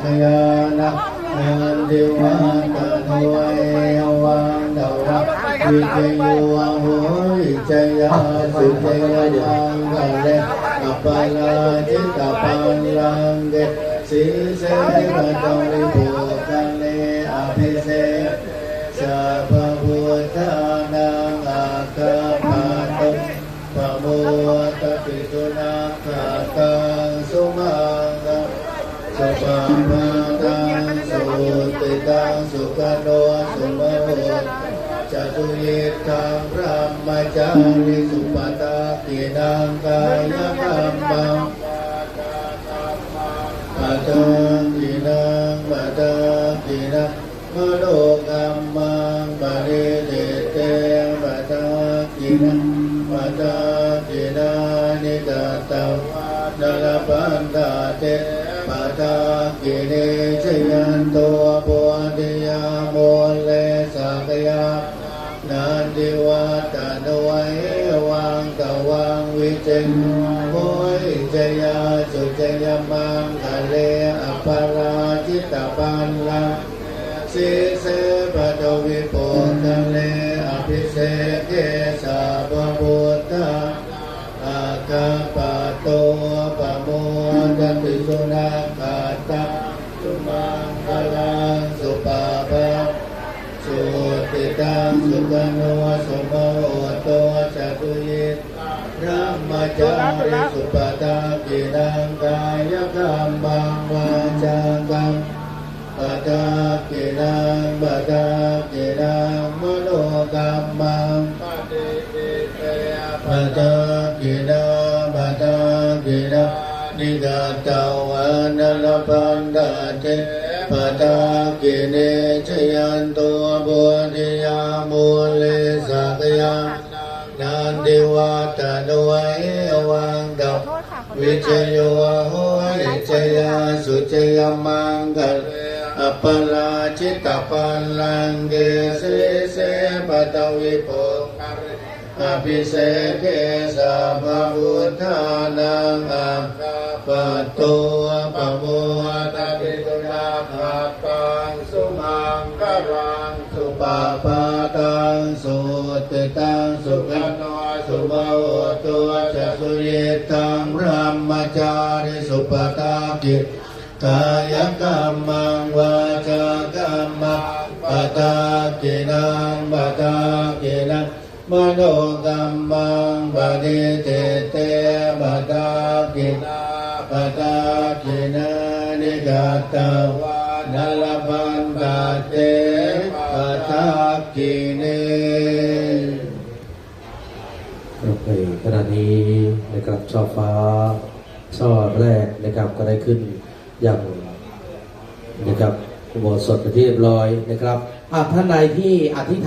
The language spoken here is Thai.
กยานะนันทิวาตาโนเอวังดาวะวิเจโยโหวิเจยาสุเจยมังคะเลอปาลาจิตตปัลลังเกสีเสกตองวิโภคะเลอภิเสกสัพพุทธานังอาคาปะตุปะโมตปิตุนาคาตังสุมังคะสุปามาตังสุติตังสุขโนสุโมจตุยิทังพระมจาริสุปตากินังกายกรรมังปัตตังกินังปัตตังกินังมโนกรรมังปริเทเตปัตตังกินังปัตตังกินังนิกตังนรปันตาเตปัตตังกิเนชยันโตปุถิยาโมเลสักยานันทิวัตโนเอวังตวังวิเจโมหิเจยาสุเจยมังคะเลอปาราจิตตปัลลังสีเสปะโตวิโภคะเลอภิเสเกสัพพุทธาอาคาปะโตปะโมทติสุนาคาตังสุมังคลังสุปาปะสุติตังสุขโนสุโมโตจตุยิตพระมจาริสุปตากินังกายกรรมังวาจากรรมปัตตากินังปัตตากินังมโนกรรมังปัตตากินังปัตตากินังนิกาตวันนลปันดาเตปัตตากิเนชยันโตบุญิยามูเลสักยังนันทิวัตโนเอวังดาววิเจโยโหวิเจยาสุเจยมังคะอปาลาจิตตปัลลังเกสีเสปะตวิโภคะอภิเสกสัพพุทธานังอาคาปะโตปะโมตปิตุนาคาตังสุมังคลังสุปาปาตังสุติตังสุขโนสุโมโตจตุยิทังพระมจาริสุปตากิกายกรรมังวาจากรรมังปัตตากินังปัตตากินังมโนกรรมังปฏิเทเตปัตตากินาปัตตากินานิกาตวานลปันตาเตปัตตากิเนในขณะนี้นะครับช่อฟ้าช่อแรกนะครับก็ได้ขึ้นอย่างนะครับอุโบสถเป็นที่เรียบร้อยนะครับท่านใดที่อธิษฐาน